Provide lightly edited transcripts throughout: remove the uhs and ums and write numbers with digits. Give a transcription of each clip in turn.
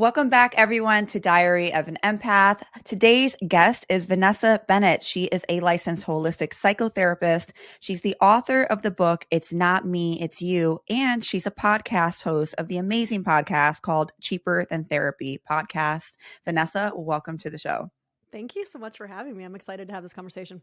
Welcome back, everyone, to Diary of an Empath. Today's guest is Vanessa Bennett. She is a licensed holistic psychotherapist. She's the author of the book, It's Not Me, It's You. And she's a podcast host of the amazing podcast called Cheaper Than Therapy podcast. Vanessa, welcome to the show. Thank you so much for having me. I'm excited to have this conversation.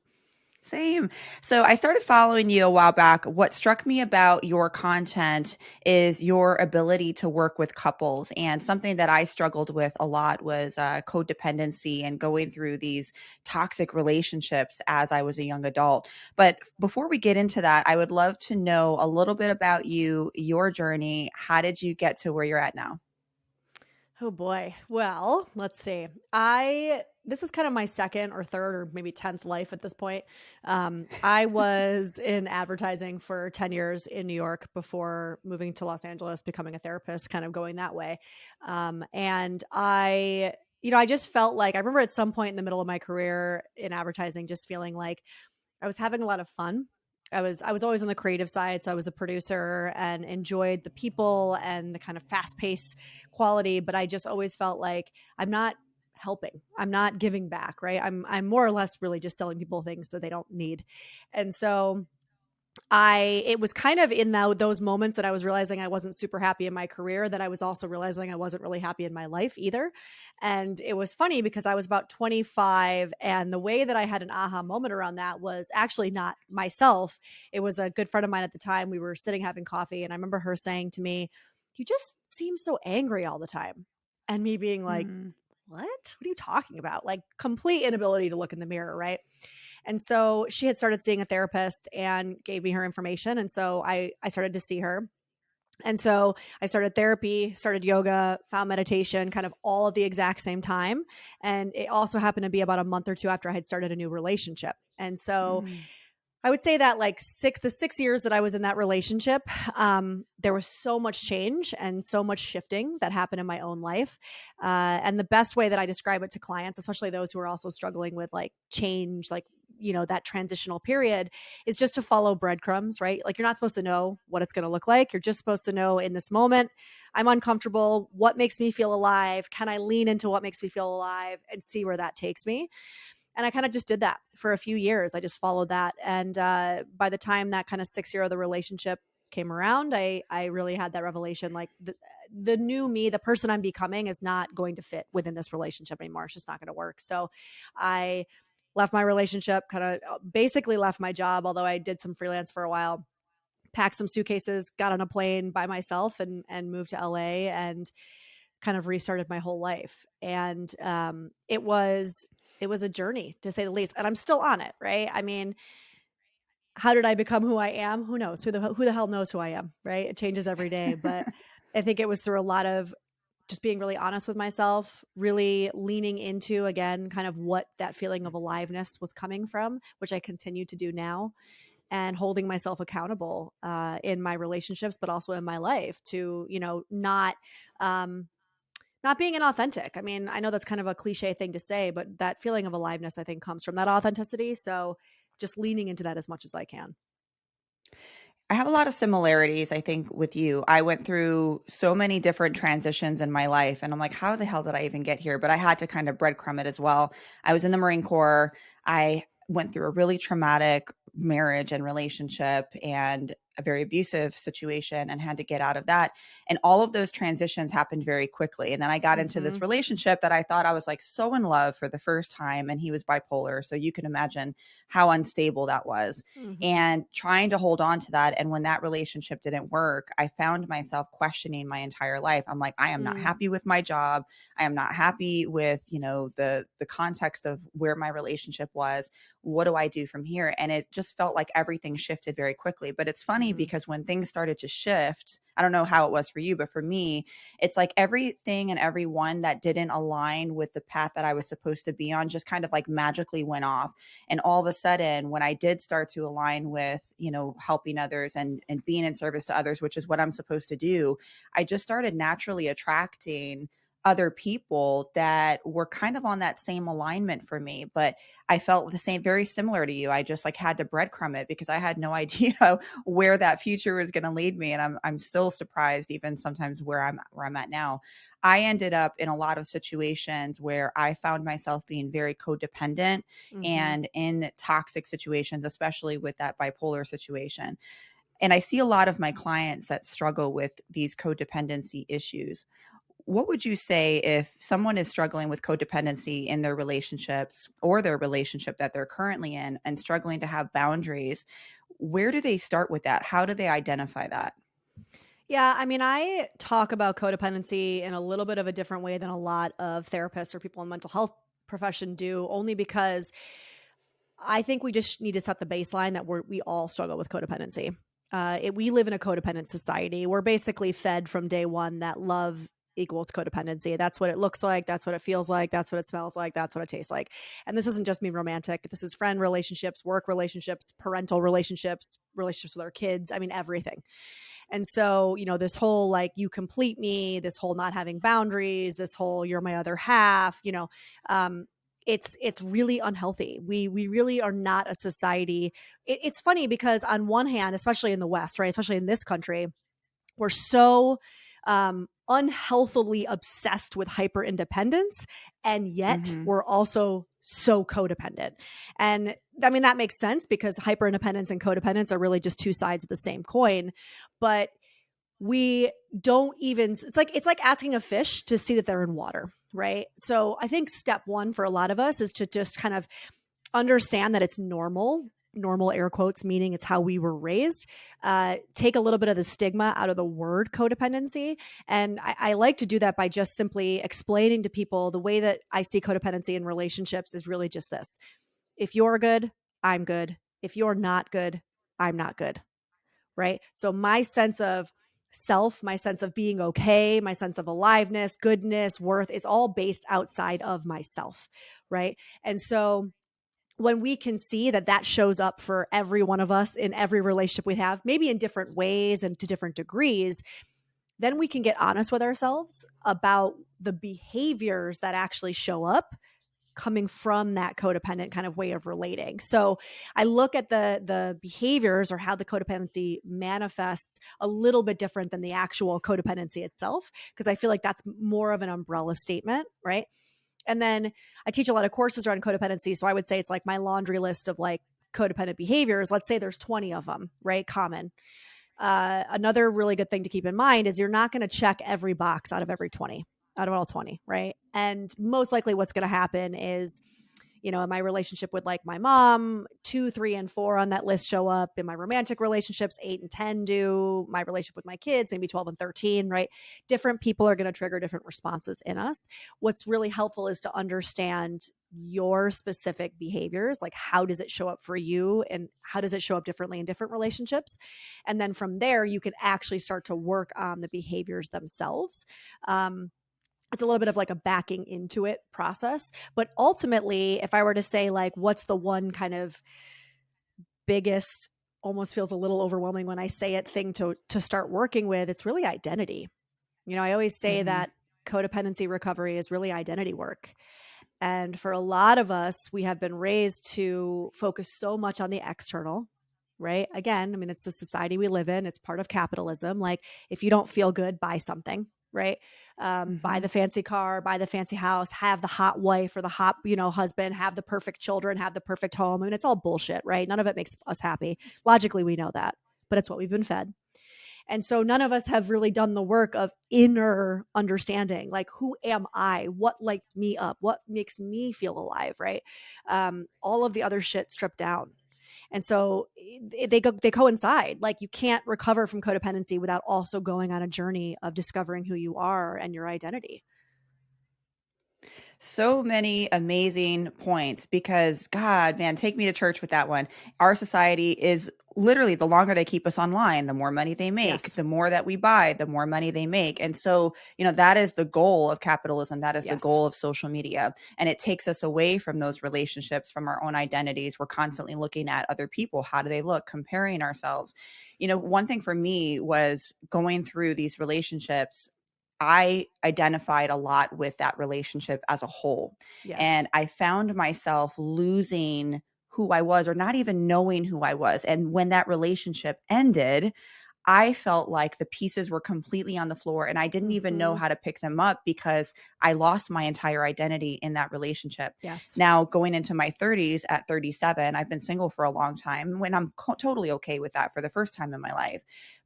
Same. So I started following you a while back. What struck me about your content is your ability to work with couples. And something that I struggled with a lot was codependency and going through these toxic relationships as I was a young adult. But before we get into that, I would love to know a little bit about you, your journey. How did you get to where you're at now? Oh boy. Well, let's see. This is kind of my second or third or maybe 10th life at this point. I was in advertising for 10 years in New York before moving to Los Angeles, becoming a therapist, kind of going that way. And I just felt like I remember at some point in the middle of my career in advertising, just feeling like I was having a lot of fun. I was always on the creative side, so I was a producer and enjoyed the people and the kind of fast pace quality, but I just always felt like I'm not helping. I'm not giving back, right? I'm more or less really just selling people things that they don't need. And so it was kind of in those moments that I was realizing I wasn't super happy in my career, that I was also realizing I wasn't really happy in my life either. And it was funny because I was about 25, and the way that I had an aha moment around that was actually not myself. It was a good friend of mine at the time. We were sitting having coffee, and I remember her saying to me, "You just seem so angry all the time." And me being like, "What? What are you talking about?" Like complete inability to look in the mirror, right? And so she had started seeing a therapist and gave me her information. And so I started to see her. And so I started therapy, started yoga, found meditation, kind of all at the exact same time. And it also happened to be about a month or two after I had started a new relationship. And so I would say that like the 6 years that I was in that relationship, there was so much change and so much shifting that happened in my own life. And the best way that I describe it to clients, especially those who are also struggling with like change, like, that transitional period, is just to follow breadcrumbs, right? Like you're not supposed to know what it's going to look like. You're just supposed to know in this moment, I'm uncomfortable. What makes me feel alive? Can I lean into what makes me feel alive and see where that takes me? And I kind of just did that for a few years. I just followed that. And by the time that kind of 6 year of the relationship came around, I really had that revelation, like the new me, the person I'm becoming is not going to fit within this relationship anymore. It's just not going to work. So I left my relationship, kind of basically left my job, although I did some freelance for a while, packed some suitcases, got on a plane by myself and moved to LA and kind of restarted my whole life. And it was a journey, to say the least. And I'm still on it, right? I mean, how did I become who I am? Who knows? Who the hell knows who I am, right? It changes every day. But I think it was through a lot of just being really honest with myself, really leaning into, again, kind of what that feeling of aliveness was coming from, which I continue to do now, and holding myself accountable in my relationships, but also in my life to, not being inauthentic. I mean, I know that's kind of a cliche thing to say, but that feeling of aliveness, I think, comes from that authenticity. So just leaning into that as much as I can. I have a lot of similarities, I think, with you. I went through so many different transitions in my life, and I'm like, how the hell did I even get here? But I had to kind of breadcrumb it as well. I was in the Marine Corps. I went through a really traumatic marriage and relationship and a very abusive situation and had to get out of that. And all of those transitions happened very quickly. And then I got into this relationship that I thought I was like so in love for the first time. And he was bipolar. So you can imagine how unstable that was and trying to hold on to that. And when that relationship didn't work, I found myself questioning my entire life. I'm like, I am not happy with my job. I am not happy with, the context of where my relationship was. What do I do from here? And it just felt like everything shifted very quickly. But it's funny because when things started to shift, I don't know how it was for you, but for me, it's like everything and everyone that didn't align with the path that I was supposed to be on just kind of like magically went off. And all of a sudden, when I did start to align with, helping others and being in service to others, which is what I'm supposed to do, I just started naturally attracting other people that were kind of on that same alignment for me, but I felt the same, very similar to you. I just like had to breadcrumb it because I had no idea where that future was going to lead me, and I'm still surprised even sometimes where I'm at now. I ended up in a lot of situations where I found myself being very codependent Mhm. and in toxic situations, especially with that bipolar situation. And I see a lot of my clients that struggle with these codependency issues. What would you say if someone is struggling with codependency in their relationships or their relationship that they're currently in and struggling to have boundaries? Where do they start with that? How do they identify that? Yeah, I mean, I talk about codependency in a little bit of a different way than a lot of therapists or people in mental health profession do, only because I think we just need to set the baseline that we all struggle with codependency. We live in a codependent society. We're basically fed from day one that love equals codependency. That's what it looks like. That's what it feels like. That's what it smells like. That's what it tastes like. And this isn't just mean romantic. This is friend relationships, work relationships, parental relationships, relationships with our kids. I mean, everything. And so, this whole like you complete me, this whole not having boundaries, this whole you're my other half, it's really unhealthy. We really are not a society. It's funny because on one hand, especially in the West, right, especially in this country, we're so unhealthily obsessed with hyper independence, and yet Mhm. we're also so codependent. And I mean, that makes sense because hyper independence and codependence are really just two sides of the same coin. But we don't even, it's like asking a fish to see that they're in water, right? So I think step one for a lot of us is to just kind of understand that it's normal air quotes, meaning it's how we were raised. Take a little bit of the stigma out of the word codependency. And I like to do that by just simply explaining to people the way that I see codependency in relationships is really just this: if you're good, I'm good. If you're not good, I'm not good. Right. So my sense of self, my sense of being okay, my sense of aliveness, goodness, worth is all based outside of myself. Right. And so when we can see that that shows up for every one of us in every relationship we have, maybe in different ways and to different degrees, then we can get honest with ourselves about the behaviors that actually show up coming from that codependent kind of way of relating. So I look at the behaviors or how the codependency manifests a little bit different than the actual codependency itself, because I feel like that's more of an umbrella statement, right? And then I teach a lot of courses around codependency. So I would say it's like my laundry list of like codependent behaviors. Let's say there's 20 of them, right? Common. Another really good thing to keep in mind is you're not going to check every box out of every 20, out of all 20, right? And most likely what's going to happen is, in my relationship with like my mom, 2, 3, and 4 on that list show up. In my romantic relationships, 8 and 10 do. My relationship with my kids, maybe 12 and 13, right? Different people are going to trigger different responses in us. What's really helpful is to understand your specific behaviors, like how does it show up for you and how does it show up differently in different relationships. And then from there, you can actually start to work on the behaviors themselves. It's a little bit of like a backing into it process. But ultimately, if I were to say, like, what's the one kind of biggest, almost feels a little overwhelming when I say it, thing to start working with, it's really identity. I always say Mhm. that codependency recovery is really identity work. And for a lot of us, we have been raised to focus so much on the external, right? Again, I mean, it's the society we live in, it's part of capitalism. Like, if you don't feel good, buy something, right? Buy Mhm. the fancy car, buy the fancy house, have the hot wife or the hot, husband, have the perfect children, have the perfect home. I mean, it's all bullshit, right? None of it makes us happy. Logically, we know that, but it's what we've been fed. And so none of us have really done the work of inner understanding, like, who am I? What lights me up? What makes me feel alive, right? All of the other shit stripped down. And so they coincide. Like, you can't recover from codependency without also going on a journey of discovering who you are and your identity. So many amazing points because God, man, take me to church with that one. Our society is literally, the longer they keep us online, the more money they make, Yes. the more that we buy, the more money they make. And so, that is the goal of capitalism. That is the Yes. goal of social media. And it takes us away from those relationships, from our own identities. We're constantly looking at other people. How do they look? Comparing ourselves. One thing for me was going through these relationships. I identified a lot with that relationship as a whole. Yes. And I found myself losing who I was or not even knowing who I was. And when that relationship ended, I felt like the pieces were completely on the floor and I didn't even know Mhm. how to pick them up because I lost my entire identity in that relationship. Yes. Now, going into my 30s at 37, I've been single for a long time when I'm totally okay with that for the first time in my life.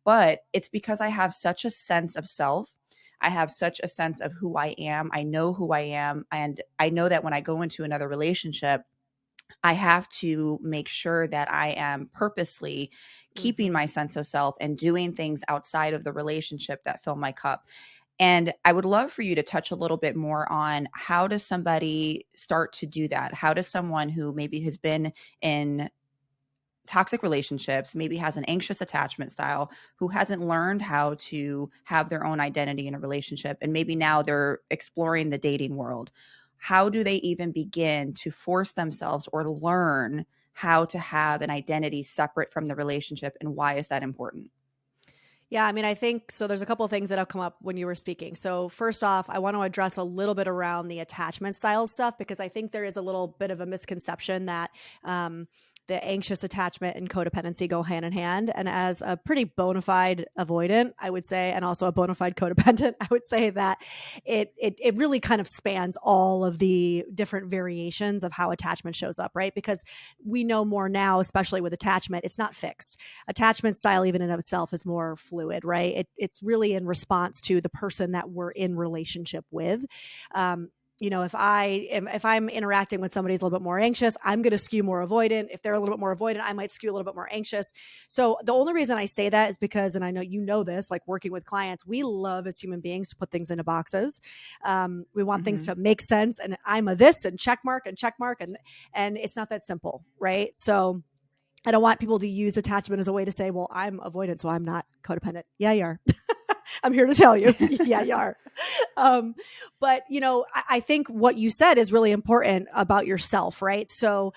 But it's because I have such a sense of self. I have such a sense of who I am. I know who I am. And I know that when I go into another relationship, I have to make sure that I am purposely keeping Mhm. my sense of self and doing things outside of the relationship that fill my cup. And I would love for you to touch a little bit more on how does somebody start to do that? How does someone who maybe has been in toxic relationships, maybe has an anxious attachment style, who hasn't learned how to have their own identity in a relationship, and maybe now they're exploring the dating world. How do they even begin to force themselves or learn how to have an identity separate from the relationship, and why is that important? Yeah, I mean, I think so. There's a couple of things that have come up when you were speaking. So, first off, I want to address a little bit around the attachment style stuff because I think there is a little bit of a misconception that the anxious attachment and codependency go hand in hand. And as a pretty bona fide avoidant, I would say, and also a bona fide codependent, I would say that it really kind of spans all of the different variations of how attachment shows up, right? Because we know more now, especially with attachment, it's not fixed. Attachment style even in of itself is more fluid, right? It's really in response to the person that we're in relationship with. um, if I'm interacting with somebody who's a little bit more anxious, I'm going to skew more avoidant. If they're a little bit more avoidant, I might skew a little bit more anxious. So the only reason I say that is because, and I know you know this, like working with clients, we love as human beings to put things into boxes. We want things Mm-hmm. to make sense, and I'm a this and check mark and check mark, and it's not that simple, right? So I don't want people to use attachment as a way to say, well, I'm avoidant, so I'm not codependent. Yeah, you are. I'm here to tell you. Yeah, you are. Um, but, I think what you said is really important about yourself, right? So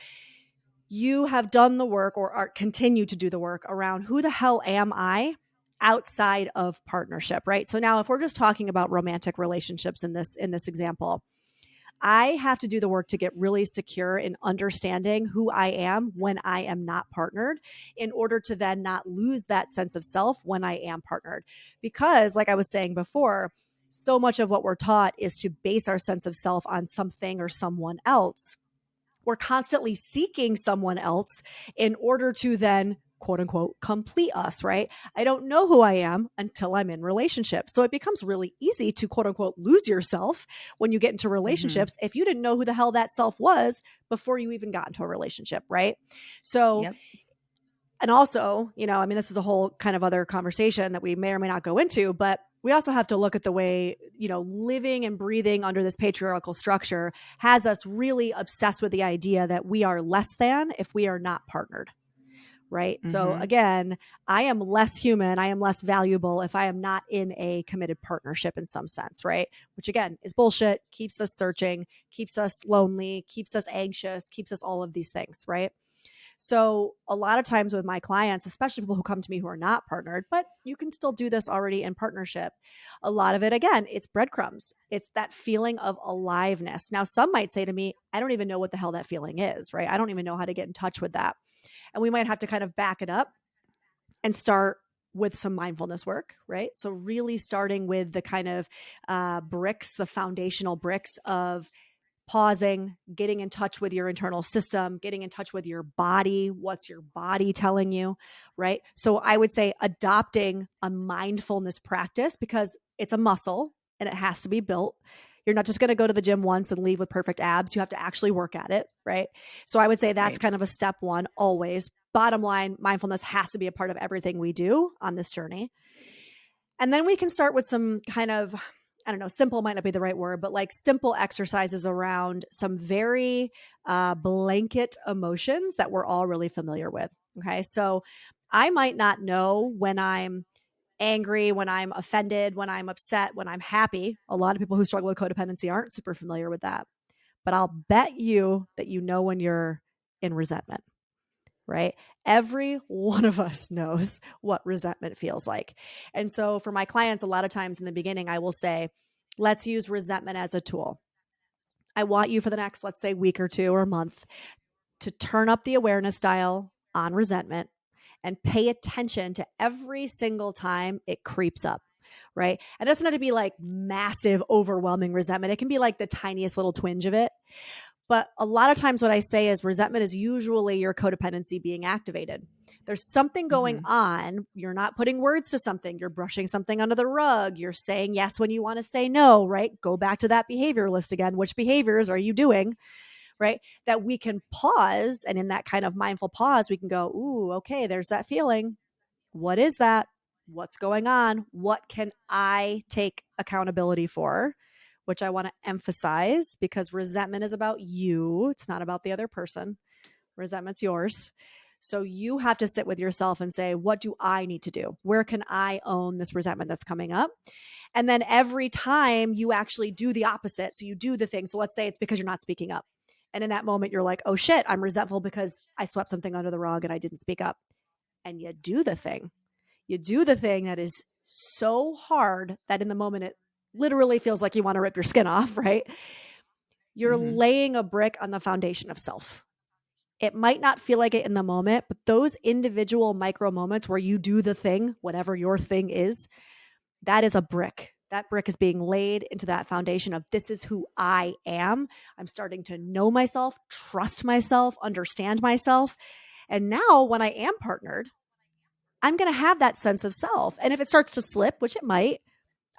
you have done the work or are continue to do the work around who the hell am I outside of partnership, right? So now if we're just talking about romantic relationships in this example, I have to do the work to get really secure in understanding who I am when I am not partnered in order to then not lose that sense of self when I am partnered. Because, like I was saying before, so much of what we're taught is to base our sense of self on something or someone else. We're constantly seeking someone else in order to then quote unquote complete us, right? I don't know who I am until I'm in relationship. So it becomes really easy to quote unquote lose yourself when you get into Mm-hmm. relationships if you didn't know who the hell that self was before you even got into a relationship, right? So, Yep. and also, I mean, this is a whole kind of other conversation that we may or may not go into, but we also have to look at the way, living and breathing under this patriarchal structure has us really obsessed with the idea that we are less than if we are not partnered. Right. So Mm-hmm. again, I am less human. I am less valuable if I am not in a committed partnership in some sense. Right. Which again is bullshit, keeps us searching, keeps us lonely, keeps us anxious, keeps us all of these things. Right. So, a lot of times with my clients, especially people who come to me who are not partnered, but you can still do this already in partnership. A lot of it, again, it's breadcrumbs. It's that feeling of aliveness. Now, some might say to me, I don't even know what the hell that feeling is, right? I don't even know how to get in touch with that. And we might have to kind of back it up and start with some mindfulness work, right? So, really starting with the kind of bricks, the foundational bricks of pausing, getting in touch with your internal system, getting in touch with your body. What's your body telling you, right? So I would say adopting a mindfulness practice because it's a muscle and it has to be built. You're not just going to go to the gym once and leave with perfect abs. You have to actually work at it, right? So I would say that's Right. kind of a step one always. Bottom line, mindfulness has to be a part of everything we do on this journey. And then we can start with some kind of, I don't know, simple might not be the right word, but like simple exercises around some very blanket emotions that we're all really familiar with. Okay. So I might not know when I'm angry, when I'm offended, when I'm upset, when I'm happy. A lot of people who struggle with codependency aren't super familiar with that. But I'll bet you that you know when you're in resentment, right? Every one of us knows what resentment feels like. And so for my clients, a lot of times in the beginning, I will say, let's use resentment as a tool. I want you for the next, let's say, week or two or month to turn up the awareness dial on resentment and pay attention to every single time it creeps up, right? And it doesn't have to be like massive, overwhelming resentment. It can be like the tiniest little twinge of it. But a lot of times, what I say is resentment is usually your codependency being activated. There's something going Mhm. on. You're not putting words to something. You're brushing something under the rug. You're saying yes when you want to say no, right? Go back to that behavior list again. Which behaviors are you doing? Right? That we can pause. And in that kind of mindful pause, we can go, ooh, okay, there's that feeling. What is that? What's going on? What can I take accountability for? Which I want to emphasize because resentment is about you. It's not about the other person. Resentment's yours. So you have to sit with yourself and say, what do I need to do? Where can I own this resentment that's coming up? And then every time you actually do the opposite, so you do the thing. So let's say it's because you're not speaking up. And in that moment, you're like, oh shit, I'm resentful because I swept something under the rug and I didn't speak up. And you do the thing. You do the thing that is so hard that in the moment it literally feels like you want to rip your skin off, right? You're Mhm. laying a brick on the foundation of self. It might not feel like it in the moment, but those individual micro moments where you do the thing, whatever your thing is, that is a brick. That brick is being laid into that foundation of this is who I am. I'm starting to know myself, trust myself, understand myself. And now when I am partnered, I'm going to have that sense of self. And if it starts to slip, which it might,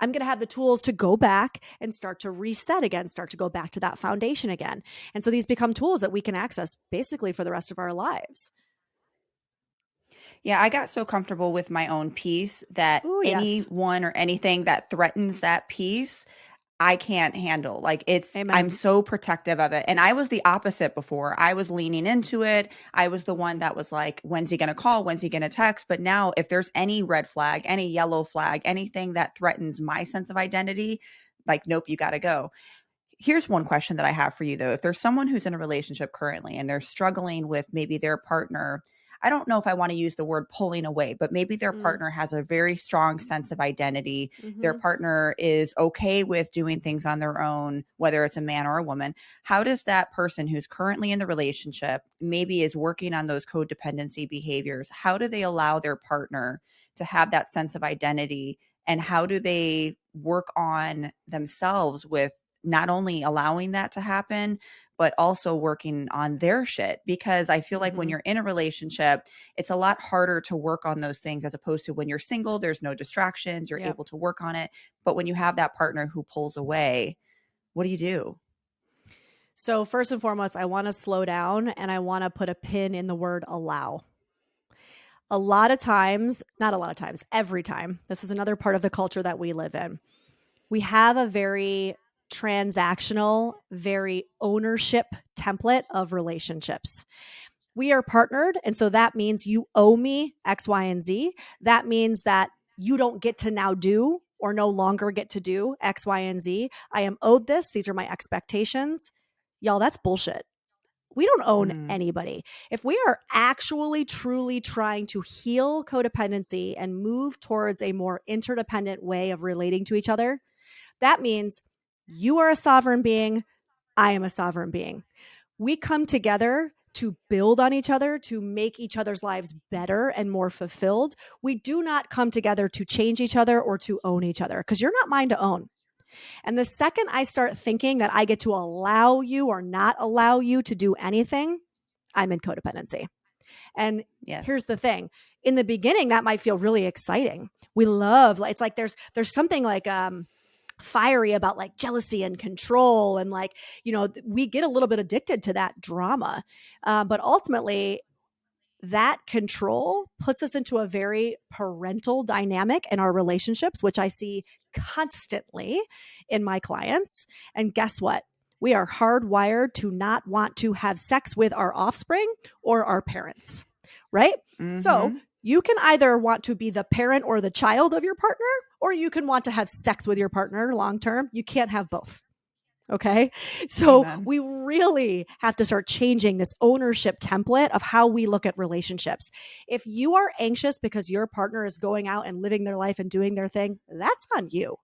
I'm going to have the tools to go back and start to reset again, start to go back to that foundation again. And so these become tools that we can access basically for the rest of our lives. Yeah, I got so comfortable with my own peace that Oh, yes. anyone or anything that threatens that peace, I can't handle. Like I'm Amen. so protective of it. And I was the opposite before. I was leaning into it. I was the one that was like, when's he going to call? When's he going to text? But now if there's any red flag, any yellow flag, anything that threatens my sense of identity, like, nope, you got to go. Here's one question that I have for you though. If there's someone who's in a relationship currently and they're struggling with maybe their partner, I don't know if I want to use the word pulling away, but maybe their Mm, partner has a very strong sense of identity. Their mm-hmm. partner is okay with doing things on their own, whether it's a man or a woman. How does that person who's currently in the relationship, maybe is working on those codependency behaviors, how do they allow their partner to have that sense of identity? And how do they work on themselves with not only allowing that to happen, but also working on their shit? Because I feel like when Mm-hmm. you're in a relationship, it's a lot harder to work on those things as opposed to when you're single, there's no distractions, you're Yep. able to work on it. But when you have that partner who pulls away, what do you do? So, first and foremost, I want to slow down and I want to put a pin in the word allow. A lot of times, not a lot of times, every time, this is another part of the culture that we live in. We have a very transactional, very ownership template of relationships. We are partnered. And so that means you owe me X, Y, and Z. That means that you don't get to now do or no longer get to do X, Y, and Z. I am owed this. These are my expectations. Y'all, that's bullshit. We don't own Mm, anybody. If we are actually truly trying to heal codependency and move towards a more interdependent way of relating to each other, that means you are a sovereign being. I am a sovereign being. We come together to build on each other, to make each other's lives better and more fulfilled. We do not come together to change each other or to own each other because you're not mine to own. And the second I start thinking that I get to allow you or not allow you to do anything, I'm in codependency. And here's yes. the thing. In the beginning, that might feel really exciting. We love, it's like there's something like fiery about like jealousy and control and like, we get a little bit addicted to that drama. But ultimately that control puts us into a very parental dynamic in our relationships, which I see constantly in my clients. And guess what? We are hardwired to not want to have sex with our offspring or our parents, right? So Mm-hmm. you can either want to be the parent or the child of your partner, or you can want to have sex with your partner long term. You can't have both. Okay. So Amen. we really have to start changing this ownership template of how we look at relationships. If you are anxious because your partner is going out and living their life and doing their thing, that's on you.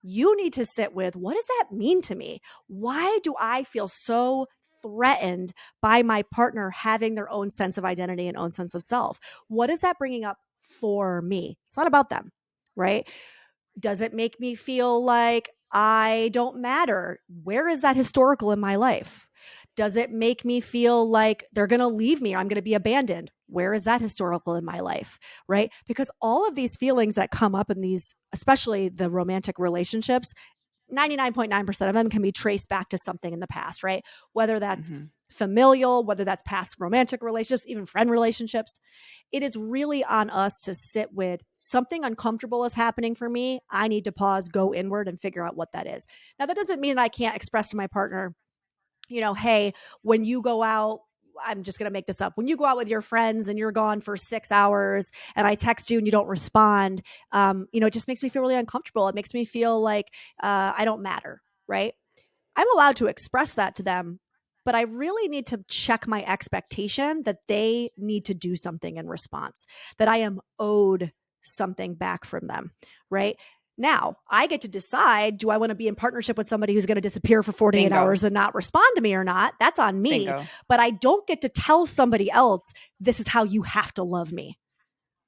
You need to sit with, what does that mean to me? Why do I feel so threatened by my partner having their own sense of identity and own sense of self? What is that bringing up for me? It's not about them, right? Does it make me feel like I don't matter? Where is that historical in my life? Does it make me feel like they're going to leave me? Or I'm going to be abandoned. Where is that historical in my life? Right? Because all of these feelings that come up in these, especially the romantic relationships, 99.9% of them can be traced back to something in the past, right? Whether that's Hmm. familial, whether that's past romantic relationships, even friend relationships. It is really on us to sit with, something uncomfortable is happening for me. I need to pause, go inward, and figure out what that is. Now, that doesn't mean that I can't express to my partner, hey, when you go out, I'm just going to make this up. When you go out with your friends and you're gone for 6 hours and I text you and you don't respond, it just makes me feel really uncomfortable. It makes me feel like I don't matter, right? I'm allowed to express that to them, but I really need to check my expectation that they need to do something in response, that I am owed something back from them, right? Now, I get to decide, do I want to be in partnership with somebody who's going to disappear for 48 Bingo. hours and not respond to me or not? That's on me. Bingo. But I don't get to tell somebody else, this is how you have to love me,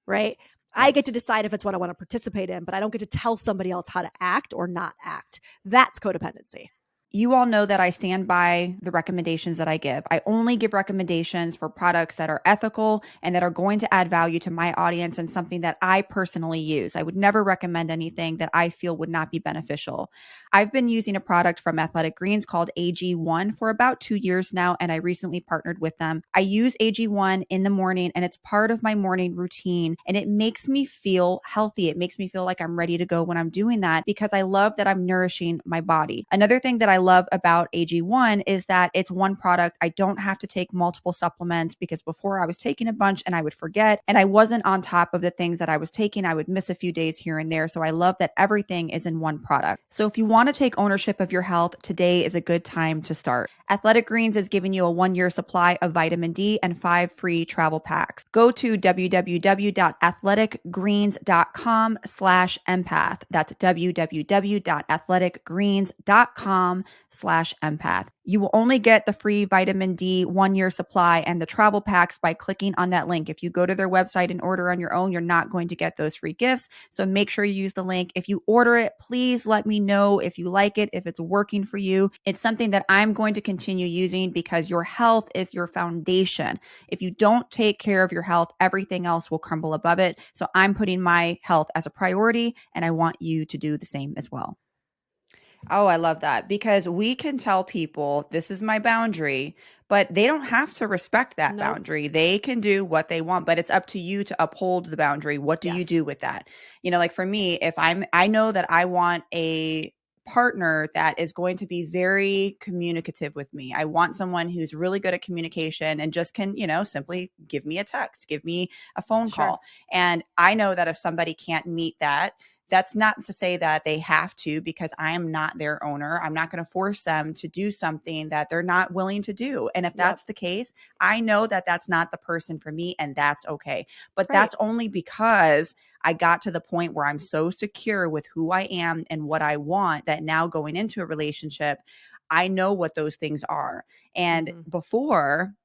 right? I get to Yes. decide if it's what I want to participate in, but I don't get to tell somebody else how to act or not act. That's codependency. You all know that I stand by the recommendations that I give. I only give recommendations for products that are ethical and that are going to add value to my audience and something that I personally use. I would never recommend anything that I feel would not be beneficial. I've been using a product from Athletic Greens called AG1 for about 2 years now, and I recently partnered with them. I use AG1 in the morning, and it's part of my morning routine, and it makes me feel healthy. It makes me feel like I'm ready to go when I'm doing that because I love that I'm nourishing my body. Another thing that I love about AG1 is that it's one product. I don't have to take multiple supplements because before I was taking a bunch and I would forget and I wasn't on top of the things that I was taking. I would miss a few days here and there. So I love that everything is in one product. So if you want to take ownership of your health, today is a good time to start. Athletic Greens is giving you a 1 year supply of vitamin D and 5 free travel packs. Go to www.athleticgreens.com/empath. That's www.athleticgreens.com/empath. You will only get the free vitamin D 1 year supply and the travel packs by clicking on that link. If you go to their website and order on your own, you're not going to get those free gifts. So make sure you use the link. If you order it, please let me know if you like it, if it's working for you. It's something that I'm going to continue using because your health is your foundation. If you don't take care of your health, everything else will crumble above it. So I'm putting my health as a priority, and I want you to do the same as well. Oh, I love that because we can tell people this is my boundary, but they don't have to respect that Nope. boundary. They can do what they want, but it's up to you to uphold the boundary. What do you Yes. do with that? Like for me, I know that I want a partner that is going to be very communicative with me. I want someone who's really good at communication and just can, simply give me a text, give me a phone Sure. call. And I know that if somebody can't meet that, that's not to say that they have to, because I am not their owner. I'm not going to force them to do something that they're not willing to do. And if Yep. that's the case, I know that that's not the person for me, and that's okay. But Right. that's only because I got to the point where I'm so secure with who I am and what I want that now going into a relationship, I know what those things are. And Mm-hmm. before,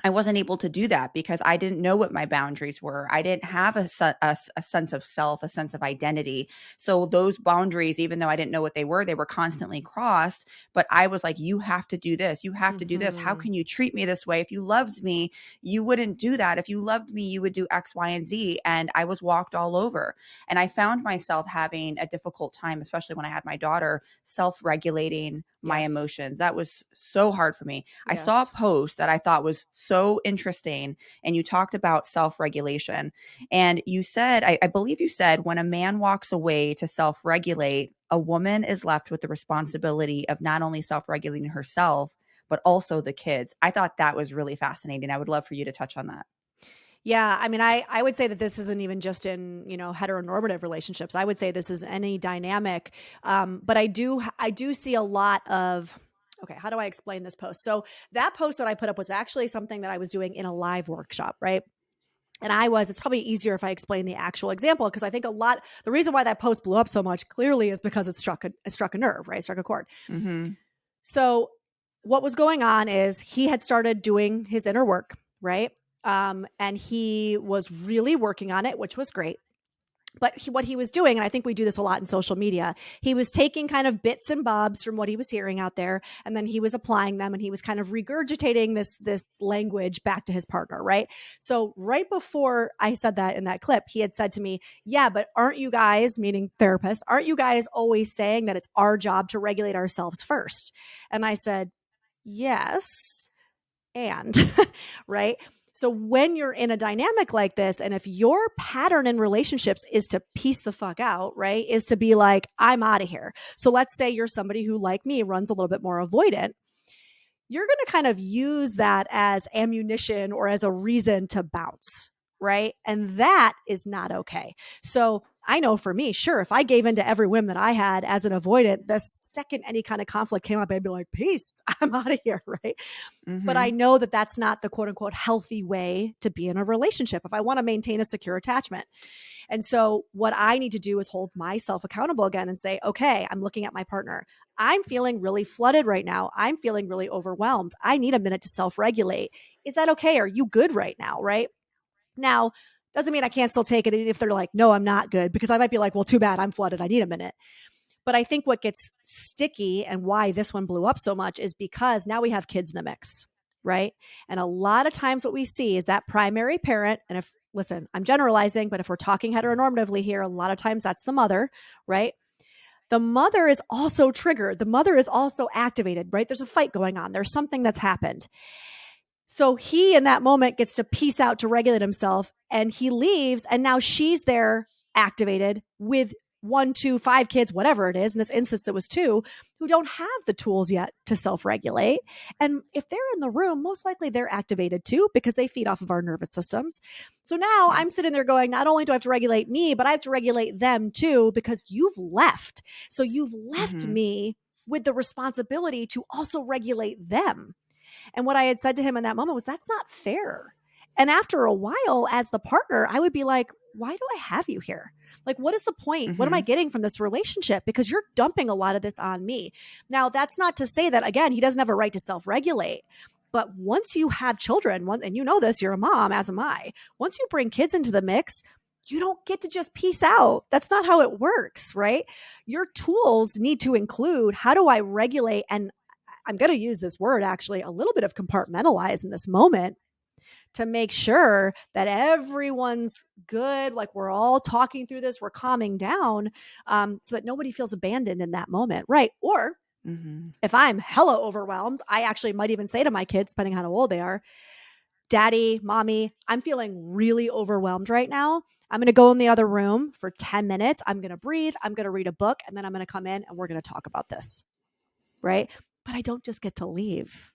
I wasn't able to do that because I didn't know what my boundaries were. I didn't have a sense of self, a sense of identity. So those boundaries, even though I didn't know what they were constantly crossed. But I was like, you have to do this. You have to do this. How Mm-hmm. can you treat me this way? If you loved me, you wouldn't do that. If you loved me, you would do X, Y, and Z. And I was walked all over. And I found myself having a difficult time, especially when I had my daughter, self-regulating my Yes. emotions. That was so hard for me. I saw a Yes. post that I thought was so interesting, and you talked about self regulation. And you said, I believe you said, when a man walks away to self regulate, a woman is left with the responsibility of not only self regulating herself, but also the kids. I thought that was really fascinating. I would love for you to touch on that. Yeah, I mean, I would say that this isn't even just in, you know, heteronormative relationships. I would say this is any dynamic. But I do see a lot of, okay, how do I explain this post? So that post that I put up was actually something that I was doing in a live workshop, right? And it's probably easier if I explain the actual example, because I think the reason why that post blew up so much clearly is because it struck a nerve, right? It struck a chord. Mhm. So what was going on is he had started doing his inner work, right? And he was really working on it, which was great. But what he was doing, and I think we do this a lot in social media, he was taking kind of bits and bobs from what he was hearing out there, and then he was applying them, and he was kind of regurgitating this language back to his partner, right? So right before I said that in that clip, he had said to me, "Yeah, but aren't you guys, meaning therapists, aren't you guys always saying that it's our job to regulate ourselves first?" And I said, "Yes, and," right? So when you're in a dynamic like this, and if your pattern in relationships is to piece the fuck out, right, is to be like, I'm out of here. So let's say you're somebody who, like me, runs a little bit more avoidant. You're going to kind of use that as ammunition or as a reason to bounce, right? And that is not okay. So I know for me, sure, if I gave into every whim that I had as an avoidant, the second any kind of conflict came up, I'd be like, peace, I'm out of here, right? But I Mhm. know that that's not the quote unquote healthy way to be in a relationship if I want to maintain a secure attachment. And so, what I need to do is hold myself accountable again and say, okay, I'm looking at my partner. I'm feeling really flooded right now. I'm feeling really overwhelmed. I need a minute to self regulate. Is that okay? Are you good right now? Right now, doesn't mean I can't still take it if they're like, no, I'm not good, because I might be like, well, too bad. I'm flooded. I need a minute. But I think what gets sticky and why this one blew up so much is because now we have kids in the mix, right? And a lot of times what we see is that primary parent, and if, listen, I'm generalizing, but if we're talking heteronormatively here, a lot of times that's the mother, right? The mother is also triggered. The mother is also activated, right? There's a fight going on. There's something that's happened. So he, in that moment, gets to peace out to regulate himself, and he leaves. And now she's there activated with one, two, five kids, whatever it is. In this instance, it was two who don't have the tools yet to self regulate. And if they're in the room, most likely they're activated too because they feed off of our nervous systems. So now I'm Yes. sitting there going, not only do I have to regulate me, but I have to regulate them too because you've left. So you've left Mhm. me with the responsibility to also regulate them. And what I had said to him in that moment was, that's not fair. And after a while, as the partner, I would be like, why do I have you here? Like, what is the point? What am I Mhm. getting from this relationship? Because you're dumping a lot of this on me. Now, that's not to say that, again, he doesn't have a right to self regulate. But once you have children, and you know this, you're a mom, as am I. Once you bring kids into the mix, you don't get to just peace out. That's not how it works, right? Your tools need to include, how do I regulate, and I'm going to use this word actually, a little bit of compartmentalize in this moment to make sure that everyone's good. Like, we're all talking through this, we're calming down, so that nobody feels abandoned in that moment. Right. Or Mhm. if I'm hella overwhelmed, I actually might even say to my kids, depending on how old they are, Daddy, Mommy, I'm feeling really overwhelmed right now. I'm going to go in the other room for 10 minutes. I'm going to breathe. I'm going to read a book, and then I'm going to come in and we're going to talk about this. Right. But I don't just get to leave.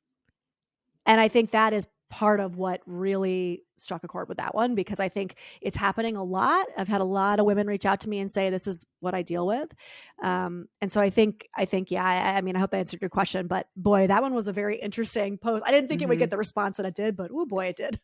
And I think that is part of what really struck a chord with that one, because I think it's happening a lot. I've had a lot of women reach out to me and say, this is what I deal with. And so I think, yeah, I mean, I hope I answered your question, but boy, that one was a very interesting post. I didn't think it would get Mhm. the response that it did, but oh boy, it did.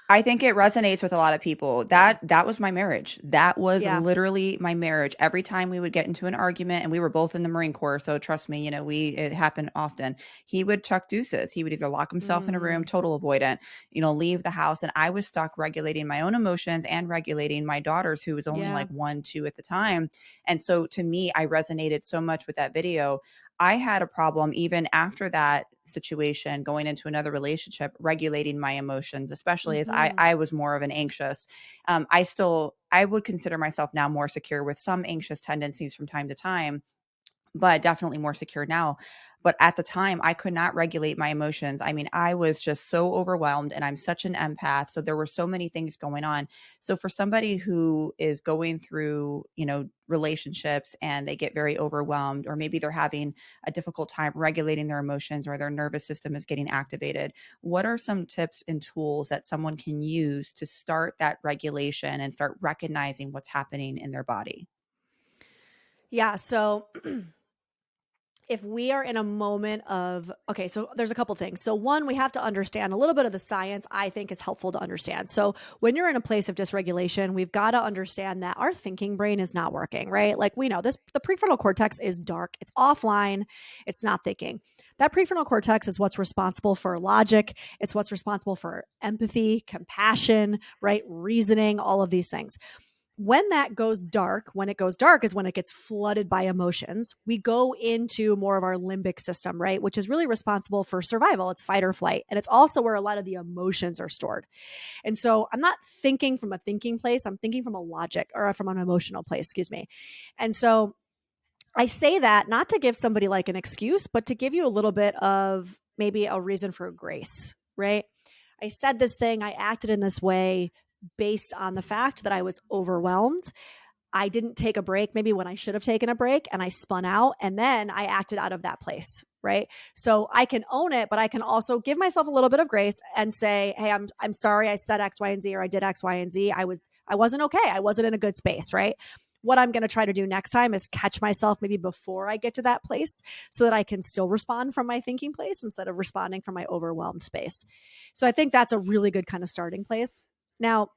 I think it resonates with a lot of people. Yeah. That was my marriage. That was Yeah. literally my marriage. Every time we would get into an argument, and we were both in the Marine Corps, so trust me, it happened often. He would chuck deuces. He would either lock himself in a room, Mm, total avoidant, leave the house, and I was stuck regulating my own emotions and regulating my daughter's, who was only yeah. like 1, 2 at the time. And so to me, I resonated so much with that video. I had a problem even after that situation, going into another relationship, regulating my emotions, especially as I, Hmm. I was more of an anxious. I would consider myself now more secure with some anxious tendencies from time to time, but definitely more secure now. But at the time, I could not regulate my emotions. I mean, I was just so overwhelmed, and I'm such an empath. So there were so many things going on. So for somebody who is going through, relationships and they get very overwhelmed, or maybe they're having a difficult time regulating their emotions or their nervous system is getting activated, what are some tips and tools that someone can use to start that regulation and start recognizing what's happening in their body? Yeah. So if we are in a moment of, okay, so there's a couple things. So one, we have to understand a little bit of the science, I think is helpful to understand. So when you're in a place of dysregulation, we've got to understand that our thinking brain is not working, right? Like we know this, the prefrontal cortex is dark, it's offline, it's not thinking. That prefrontal cortex is what's responsible for logic, it's what's responsible for empathy, compassion, right? Reasoning, all of these things. When that goes dark, when it goes dark is when it gets flooded by emotions. We go into more of our limbic system, right? Which is really responsible for survival. It's fight or flight. And it's also where a lot of the emotions are stored. And so I'm not thinking from a thinking place. I'm thinking from a logic or from an emotional place, excuse me. And so I say that not to give somebody like an excuse, but to give you a little bit of maybe a reason for grace, right? I said this thing, I acted in this way based on the fact that I was overwhelmed. I didn't take a break maybe when I should have taken a break, and I spun out and then I acted out of that place, right? So I can own it, but I can also give myself a little bit of grace and say, "Hey, I'm sorry I said X, Y, and Z, or I did X, Y, and Z. I wasn't okay. I wasn't in a good space," right? What I'm going to try to do next time is catch myself maybe before I get to that place so that I can still respond from my thinking place instead of responding from my overwhelmed space. So I think that's a really good kind of starting place. Now,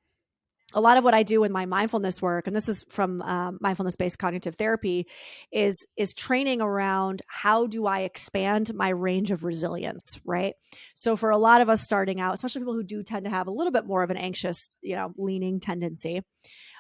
a lot of what I do in my mindfulness work, and this is from mindfulness-based cognitive therapy, is training around how do I expand my range of resilience, right? So for a lot of us starting out, especially people who do tend to have a little bit more of an anxious, leaning tendency,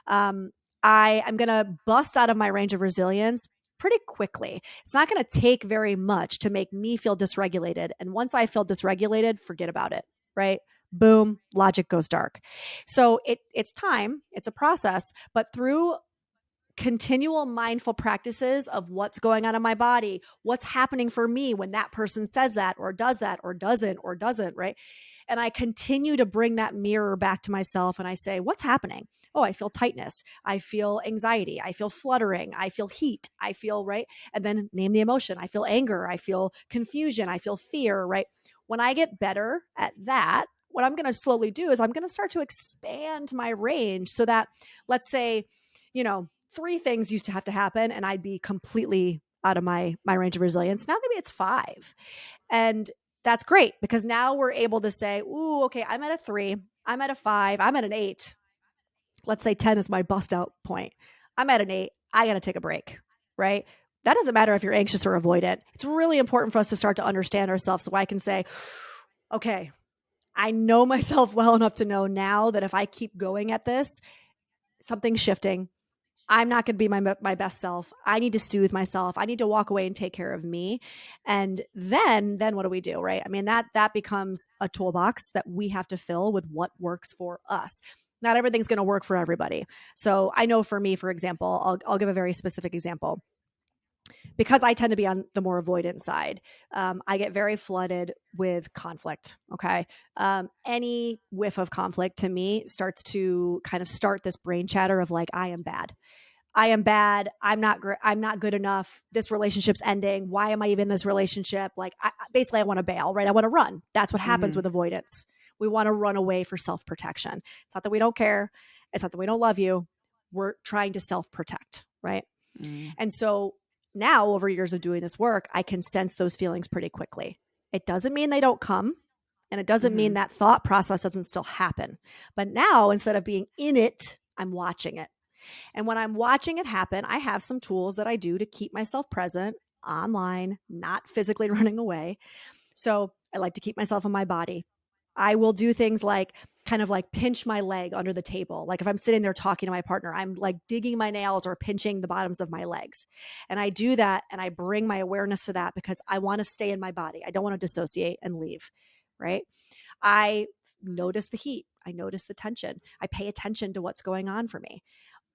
um, I am going to bust out of my range of resilience pretty quickly. It's not going to take very much to make me feel dysregulated. And once I feel dysregulated, forget about it, right? Boom, logic goes dark. So it's time, it's a process, but through continual mindful practices of what's going on in my body, what's happening for me when that person says that or does that or doesn't, right? And I continue to bring that mirror back to myself and I say, what's happening? Oh, I feel tightness. I feel anxiety. I feel fluttering. I feel heat. I feel, right? And then name the emotion. I feel anger. I feel confusion. I feel fear, right? When I get better at that, what I'm going to slowly do is I'm going to start to expand my range so that, let's say, 3 things used to have to happen and I'd be completely out of my range of resilience. Now maybe it's 5. And that's great because now we're able to say, ooh, okay, I'm at a 3, I'm at a 5, I'm at an 8. Let's say 10 is my bust out point. I'm at an 8. I got to take a break, right? That doesn't matter if you're anxious or avoidant. It's really important for us to start to understand ourselves so I can say, okay, I know myself well enough to know now that if I keep going at this, something's shifting. I'm not going to be my best self. I need to soothe myself. I need to walk away and take care of me. And then what do we do, right? I mean, that becomes a toolbox that we have to fill with what works for us. Not everything's going to work for everybody. So I know for me, for example, I'll give a very specific example. Because I tend to be on the more avoidant side, I get very flooded with conflict. Okay. Any whiff of conflict to me starts to kind of start this brain chatter of like, I am bad. I am bad. I'm not good enough. This relationship's ending. Why am I even in this relationship? Like, basically, I want to bail, right? I want to run. That's what happens Mhm. with avoidance. We want to run away for self protection. It's not that we don't care. It's not that we don't love you. We're trying to self protect, right? Mm. And so now, over years of doing this work, I can sense those feelings pretty quickly. It doesn't mean they don't come. And it doesn't mean Mhm. that thought process doesn't still happen. But now, instead of being in it, I'm watching it. And when I'm watching it happen, I have some tools that I do to keep myself present online, not physically running away. So I like to keep myself in my body. I will do things like kind of like pinch my leg under the table. Like if I'm sitting there talking to my partner, I'm like digging my nails or pinching the bottoms of my legs. And I do that and I bring my awareness to that because I want to stay in my body. I don't want to dissociate and leave. Right. I notice the heat. I notice the tension. I pay attention to what's going on for me.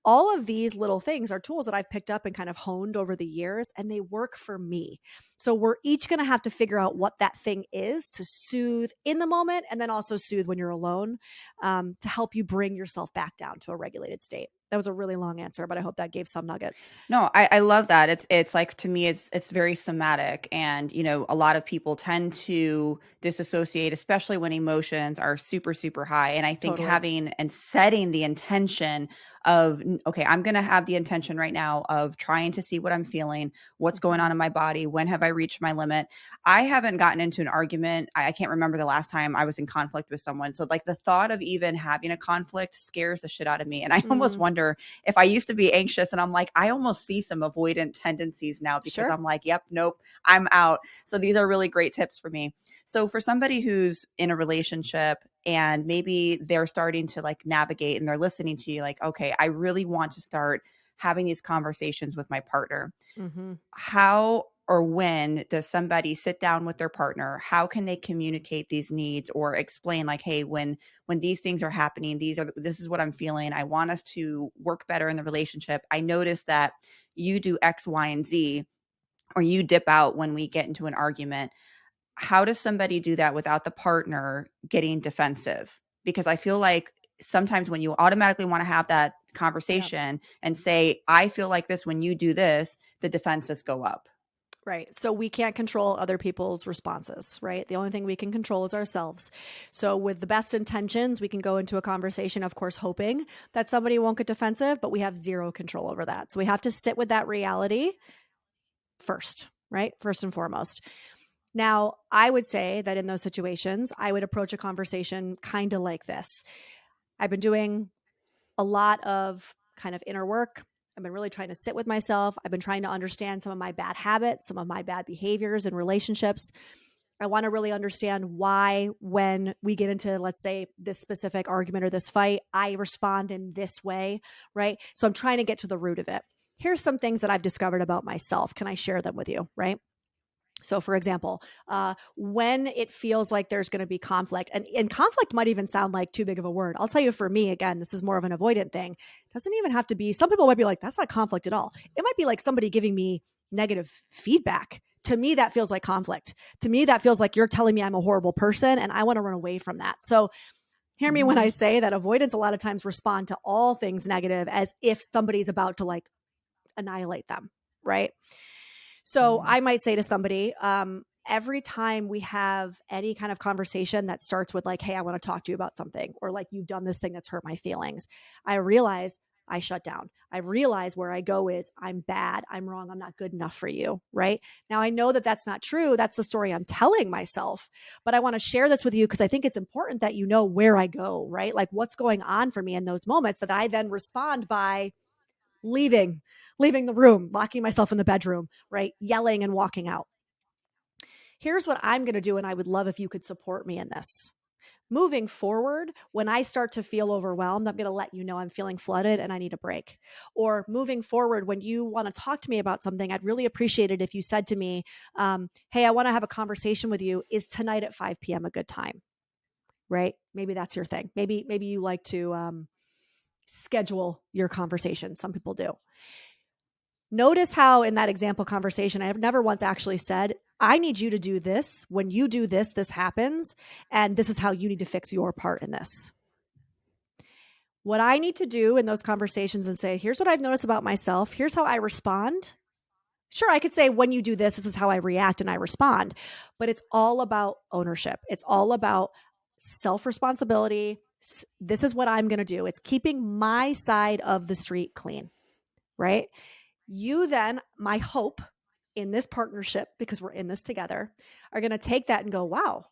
all of these little things are tools that I've picked up and kind of honed over the years, and they work for me. So we're each going to have to figure out what that thing is to soothe in the moment, and then also soothe when you're alone, to help you bring yourself back down to a regulated state. That was a really long answer, but I hope that gave some nuggets. No, I love that. It's like, to me, it's very somatic, and a lot of people tend to disassociate, especially when emotions are super super high. And I think Totally. having and setting the intention of, okay, I'm going to have the intention right now of trying to see what I'm feeling, what's going Mm-hmm. on in my body, when have I reached my limit. I haven't gotten into an argument. I can't remember the last time I was in conflict with someone. So like the thought of even having a conflict scares the shit out of me, and I almost Mm, wonder if I used to be anxious, and I'm like, I almost see some avoidant tendencies now because sure. I'm like, yep, nope, I'm out. So these are really great tips for me. So for somebody who's in a relationship and maybe they're starting to like navigate and they're listening to you, like, okay, I really want to start having these conversations with my partner. Mm-hmm. How or when does somebody sit down with their partner? How can they communicate these needs or explain, like, hey, when these things are happening, this is what I'm feeling. I want us to work better in the relationship. I notice that you do X, Y, and Z, or you dip out when we get into an argument. How does somebody do that without the partner getting defensive? Because I feel like sometimes when you automatically want to have that Yeah. conversation and say, I feel like this when you do this, the defenses go up. Right. So we can't control other people's responses, right? The only thing we can control is ourselves. So, with the best intentions, we can go into a conversation, of course, hoping that somebody won't get defensive, but we have zero control over that. So, we have to sit with that reality first, right? First and foremost. Now, I would say that in those situations, I would approach a conversation kind of like this. I've been doing a lot of kind of inner work. I've been really trying to sit with myself. I've been trying to understand some of my bad habits, some of my bad behaviors in relationships. I want to really understand why, when we get into, let's say, this specific argument or this fight, I respond in this way, right? So I'm trying to get to the root of it. Here's some things that I've discovered about myself. Can I share them with you, right? So, for example, when it feels like there's going to be conflict, and conflict might even sound like too big of a word. I'll tell you, for me, again, this is more of an avoidant thing. It doesn't even have to be, some people might be like, that's not conflict at all. It might be like somebody giving me negative feedback. To me, that feels like conflict. To me, that feels like you're telling me I'm a horrible person and I want to run away from that. So, hear me when I Mhm. say that avoidance a lot of times respond to all things negative as if somebody's about to like annihilate them, right? So Mhm. I might say to somebody, every time we have any kind of conversation that starts with like, hey, I want to talk to you about something, or like, you've done this thing that's hurt my feelings, I realize I shut down. I realize where I go is I'm bad, I'm wrong, I'm not good enough for you. Right now, I know that that's not true. That's the story I'm telling myself. But I want to share this with you because I think it's important that you know where I go, right? Like what's going on for me in those moments that I then respond by leaving, leaving the room, locking myself in the bedroom, right? Yelling and walking out. Here's what I'm going to do. And I would love if you could support me in this. Moving forward, when I start to feel overwhelmed, I'm going to let you know I'm feeling flooded and I need a break. Or moving forward, when you want to talk to me about something, I'd really appreciate it if you said to me, hey, I want to have a conversation with you. Is tonight at 5 p.m. a good time? Right? Maybe that's your thing. Maybe you like to schedule your conversations. Some people do. Notice how in that example conversation, I have never once actually said, I need you to do this. When you do this, this happens. And this is how you need to fix your part in this. What I need to do in those conversations and say, here's what I've noticed about myself. Here's how I respond. Sure, I could say, when you do this, this is how I react and I respond. But it's all about ownership. It's all about self responsibility. This is what I'm going to do. It's keeping my side of the street clean, right? You then, my hope in this partnership, because we're in this together, are going to take that and go, wow,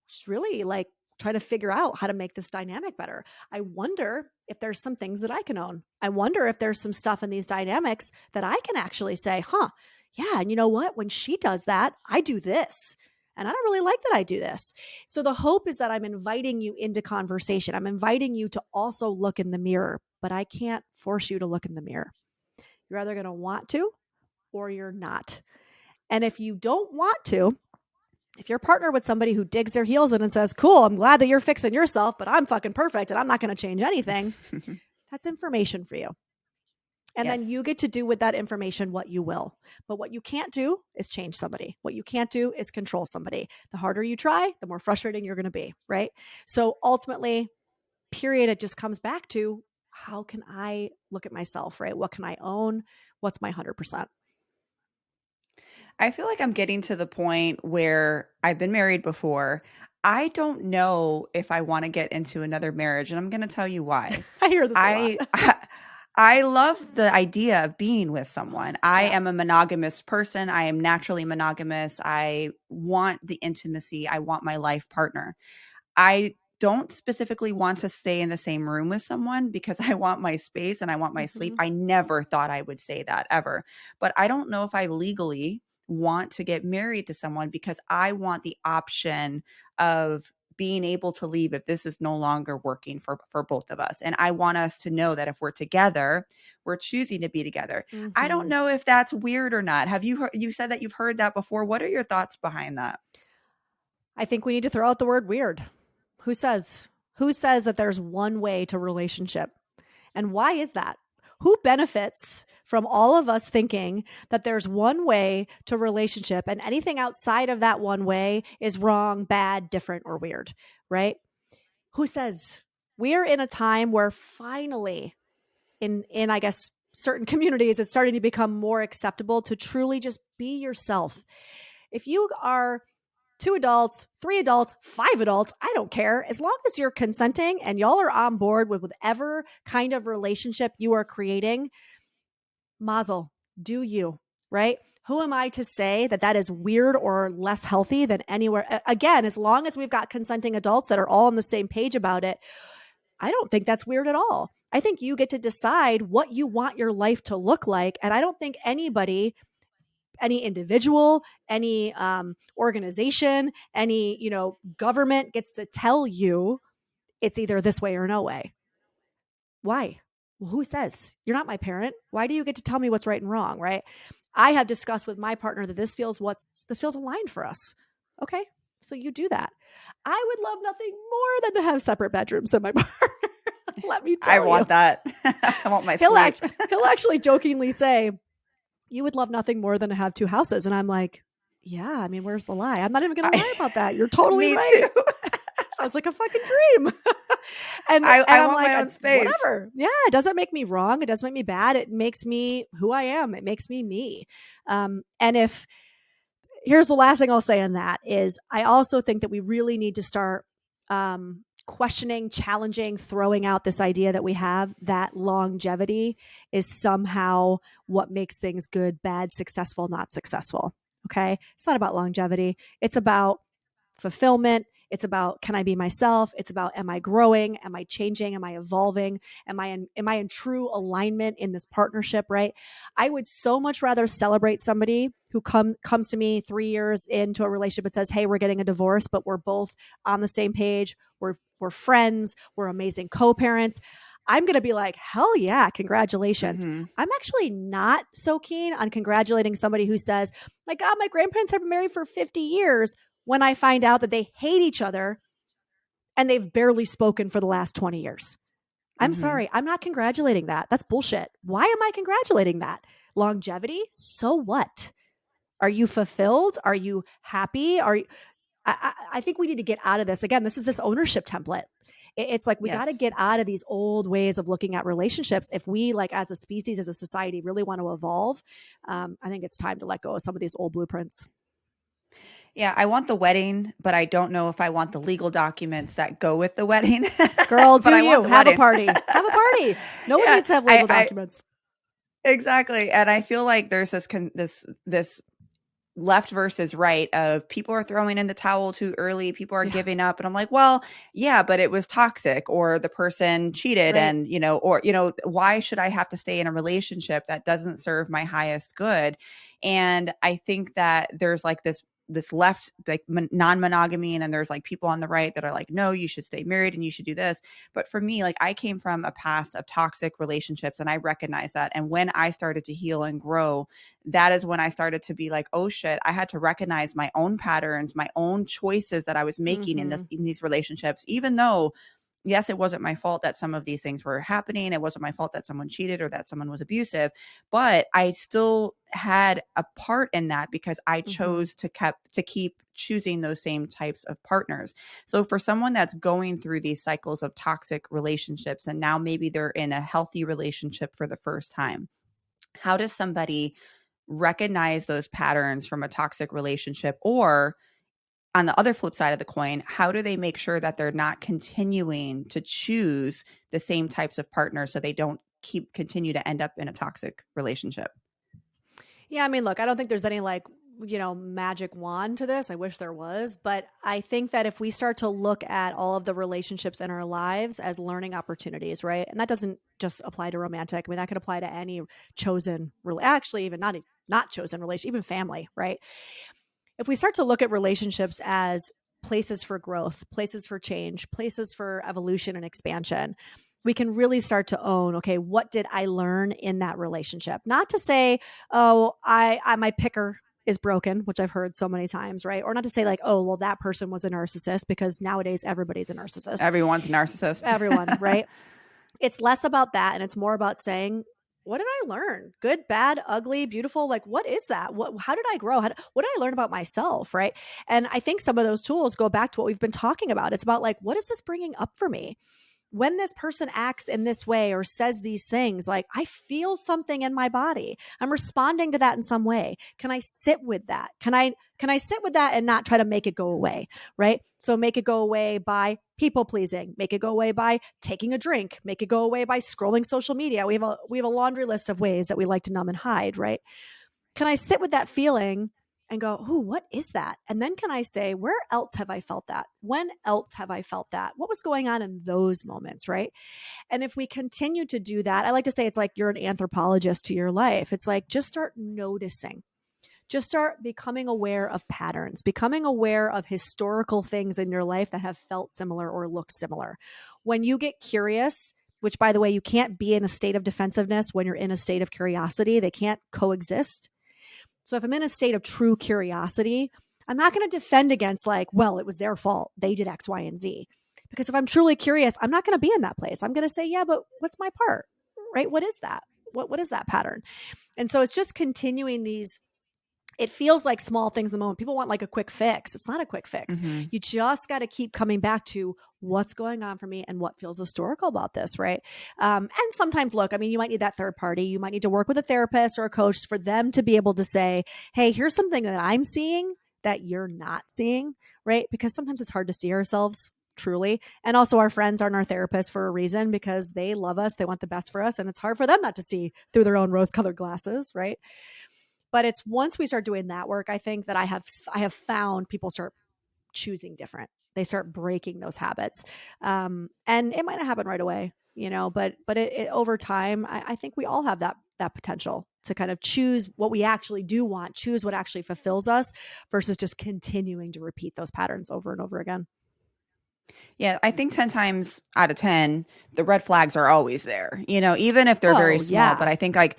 just really like try to figure out how to make this dynamic better. I wonder if there's some things that I can own. I wonder if there's some stuff in these dynamics that I can actually say, huh, yeah, and you know what? When she does that, I do this. And I don't really like that I do this. So the hope is that I'm inviting you into conversation. I'm inviting you to also look in the mirror, but I can't force you to look in the mirror. You're either going to want to or you're not. And if you don't want to, if you're partnered with somebody who digs their heels in and says, cool, I'm glad that you're fixing yourself, but I'm fucking perfect and I'm not going to change anything, that's information for you. And then Yes. you get to do with that information what you will. But what you can't do is change somebody. What you can't do is control somebody. The harder you try, the more frustrating you're going to be, right? So ultimately, period, it just comes back to how can I look at myself, right? What can I own? What's my 100%? I feel like I'm getting to the point where I've been married before. I don't know if I want to get into another marriage, and I'm going to tell you why. I hear this a lot. I I love the idea of being with someone. I Yeah. am a monogamous person. I am naturally monogamous. I want the intimacy. I want my life partner. I don't specifically want to stay in the same room with someone because I want my space and I want my sleep. Mm-hmm. I never thought I would say that ever. But I don't know if I legally want to get married to someone because I want the option of being able to leave if this is no longer working for both of us. And I want us to know that if we're together, we're choosing to be together. I don't Mm-hmm. know if that's weird or not. Have you heard, you said that you've heard that before. What are your thoughts behind that? I think we need to throw out the word weird. Who says? Who says that there's one way to relationship? And why is that? Who benefits from all of us thinking that there's one way to relationship and anything outside of that one way is wrong, bad, different, or weird, right? Who says? We are in a time where finally in I guess certain communities it's starting to become more acceptable to truly just be yourself. If you are two adults, three adults, five adults, I don't care. As long as you're consenting and y'all are on board with whatever kind of relationship you are creating, mazel, do you, right? Who am I to say that that is weird or less healthy than anywhere? Again, as long as we've got consenting adults that are all on the same page about it, I don't think that's weird at all. I think you get to decide what you want your life to look like. And I don't think anybody, any individual, any organization, any government gets to tell you it's either this way or no way. Why? Well, who says? You're not my parent. Why do you get to tell me what's right and wrong, right? I have discussed with my partner that this feels aligned for us. Okay, so you do that. I would love nothing more than to have separate bedrooms than my partner. Let me I tell you. want that. I want my He'll sleep. act he'll actually jokingly say, you would love nothing more than to have two houses. And I'm like, yeah, I mean, where's the lie? I'm not even going to lie I, about that. You're totally me right. too. Sounds like a fucking dream. and I and I'm want like, my own space. whatever. Yeah, it doesn't make me wrong. It doesn't make me bad. It makes me who I am. It makes me me. And if here's the last thing I'll say on that is I also think that we really need to start questioning, challenging, throwing out this idea that we have that longevity is somehow what makes things good, bad, successful, not successful. Okay. It's not about longevity. It's about fulfillment. It's about, can I be myself? It's about, am I growing? Am I changing? Am I evolving? Am I in true alignment in this partnership? Right. I would so much rather celebrate somebody who comes to me 3 years into a relationship and says, hey, we're getting a divorce, but we're both on the same page. We're friends. We're amazing co-parents. I'm going to be like, hell yeah, congratulations. Hmm. I'm actually not so keen on congratulating somebody who says, my God, my grandparents have been married for 50 years when I find out that they hate each other and they've barely spoken for the last 20 years. I'm Hmm. sorry. I'm not congratulating that. That's bullshit. Why am I congratulating that? Longevity? So what? Are you fulfilled? Are you happy? I think we need to get out of this. Again, this is this ownership template. It's like we got to Yes. get out of these old ways of looking at relationships. If we, like, as a species, as a society, really want to evolve, I think it's time to let go of some of these old blueprints. Yeah, I want the wedding, but I don't know if I want the legal documents that go with the wedding. Girl, But do I want you the have a wedding. party? Have a party. No one Yeah, needs to have legal I documents. exactly. And I feel like there's this left versus right of people are throwing in the towel too early, people are Yeah, giving up, and I'm like, well, yeah, but it was toxic or the person cheated, right. and or why should I have to stay in a relationship that doesn't serve my highest good? And I think that there's like this left, like non-monogamy, and then there's like people on the right that are like, no, you should stay married and you should do this. But for me, like, I came from a past of toxic relationships and I recognize that, and when I started to heal and grow, that is when I started to be like, oh shit, I had to recognize my own patterns, my own choices that I was making in Mm-hmm. these relationships, even though yes, it wasn't my fault that some of these things were happening. It wasn't my fault that someone cheated or that someone was abusive, but I still had a part in that because I Mhm. chose to keep choosing those same types of partners. So for someone that's going through these cycles of toxic relationships and now maybe they're in a healthy relationship for the first time, how does somebody recognize those patterns from a toxic relationship? Or on the other flip side of the coin, how do they make sure that they're not continuing to choose the same types of partners so they don't continue to end up in a toxic relationship? Yeah, I mean, look, I don't think there's any like, magic wand to this. I wish there was, but I think that if we start to look at all of the relationships in our lives as learning opportunities, right? And that doesn't just apply to romantic. I mean, that could apply to any chosen, actually, even not chosen relation, even family, right? If we start to look at relationships as places for growth, places for change, places for evolution and expansion, we can really start to own, okay, what did I learn in that relationship? Not to say, oh, I my picker is broken, which I've heard so many times, right? Or not to say like, oh, well, that person was a narcissist, because nowadays everybody's a narcissist. Everyone's a narcissist. Everyone, right? It's less about that and it's more about saying, what did I learn? Good, bad, ugly, beautiful. Like, what is that? How did I grow? What did I learn about myself? Right. And I think some of those tools go back to what we've been talking about. It's about like, what is this bringing up for me? When this person acts in this way or says these things, like I feel something in my body. I'm responding to that in some way. Can I sit with that? Can I sit with that and not try to make it go away? Right? So make it go away by people pleasing, make it go away by taking a drink, make it go away by scrolling social media. We have a laundry list of ways that we like to numb and hide, right? Can I sit with that feeling and go, "Ooh, what is that?" And then can I say, "Where else have I felt that? When else have I felt that? What was going on in those moments?" Right? And if we continue to do that, I like to say it's like you're an anthropologist to your life. It's like just start noticing. Just start becoming aware of patterns, becoming aware of historical things in your life that have felt similar or looked similar. When you get curious, which by the way, you can't be in a state of defensiveness when you're in a state of curiosity, they can't coexist. So if I'm in a state of true curiosity, I'm not going to defend against like, well, it was their fault. They did X, Y, and Z. Because if I'm truly curious, I'm not going to be in that place. I'm going to say, yeah, but what's my part? Right? What is that? What is that pattern? And so it's just continuing these. It feels like small things in the moment. People want like a quick fix. It's not a quick fix. Hmm. You just got to keep coming back to what's going on for me and what feels historical about this, right? And sometimes, look, I mean, you might need that third party. You might need to work with a therapist or a coach for them to be able to say, hey, here's something that I'm seeing that you're not seeing, right? Because sometimes it's hard to see ourselves truly. And also, our friends aren't our therapists for a reason because they love us, they want the best for us, and it's hard for them not to see through their own rose colored glasses, right? But it's once we start doing that work, I think that I have found people start choosing different. They start breaking those habits, and it might not happen right away, but it over time, I think we all have that potential to kind of choose what we actually do want, choose what actually fulfills us, versus just continuing to repeat those patterns over and over again. Yeah, I think 10 times out of 10, the red flags are always there, even if they're very Oh small. But yeah. I think, like,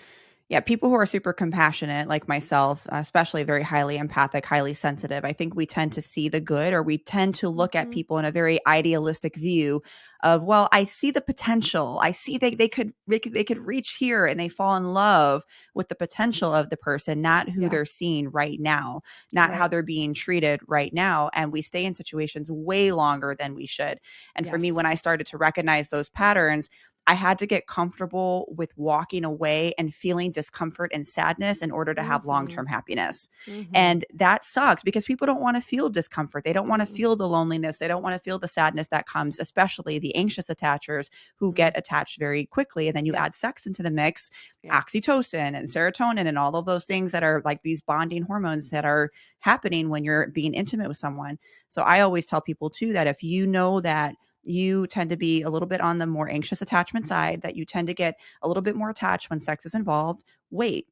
yeah, people who are super compassionate, like myself, especially very highly empathic, highly sensitive, I think we tend to see the good, or we tend to look at Hmm. people in a very idealistic view of, well, I see the potential. I see they could reach here, and they fall in love with the potential of the person, not who Yeah. they're seeing right now, not how Right. they're being treated right now. And we stay in situations way longer than we should. And for me, Yes. when I started to recognize those patterns, I had to get comfortable with walking away and feeling discomfort and sadness in order to have long Hmm. term happiness. Hmm. And that sucks because people don't want to feel discomfort. They don't want to Mm-mm. feel the loneliness. They don't want to feel the sadness that comes, especially the anxious attachers who Mm. get attached very quickly. And then you Yeah. add sex into the mix, Yeah. oxytocin and serotonin and all of those things that are like these bonding hormones that are happening when you're being intimate with someone. So I always tell people too that if you know that you tend to be a little bit on the more anxious attachment side, that you tend to get a little bit more attached when sex is involved, wait.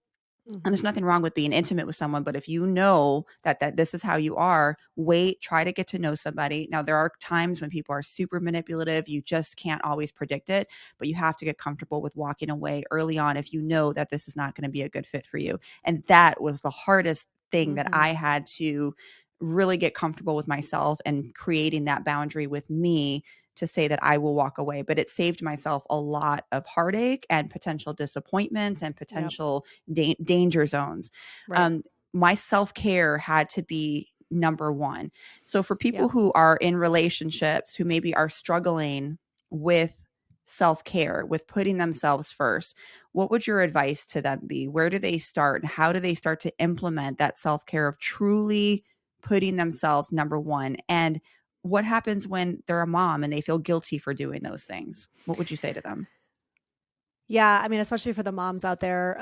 And Hmm. there's nothing wrong with being intimate with someone, but if you know that this is how you are, wait, try to get to know somebody. Now there are times when people are super manipulative, you just can't always predict it, but you have to get comfortable with walking away early on if you know that this is not going to be a good fit for you. And that was the hardest thing that Hmm. I had to really get comfortable with myself and creating that boundary with me to say that I will walk away, but it saved myself a lot of heartache and potential disappointments and Yep. potential danger zones. Right. Um, my self-care had to be number one. So for people Yep. who are in relationships who maybe are struggling with self-care, with putting themselves first, what would your advice to them be? Where do they start? And how do they start to implement that self-care of truly putting themselves number one? And what happens when they're a mom and they feel guilty for doing those things? What would you say to them? Yeah, I mean, especially for the moms out there,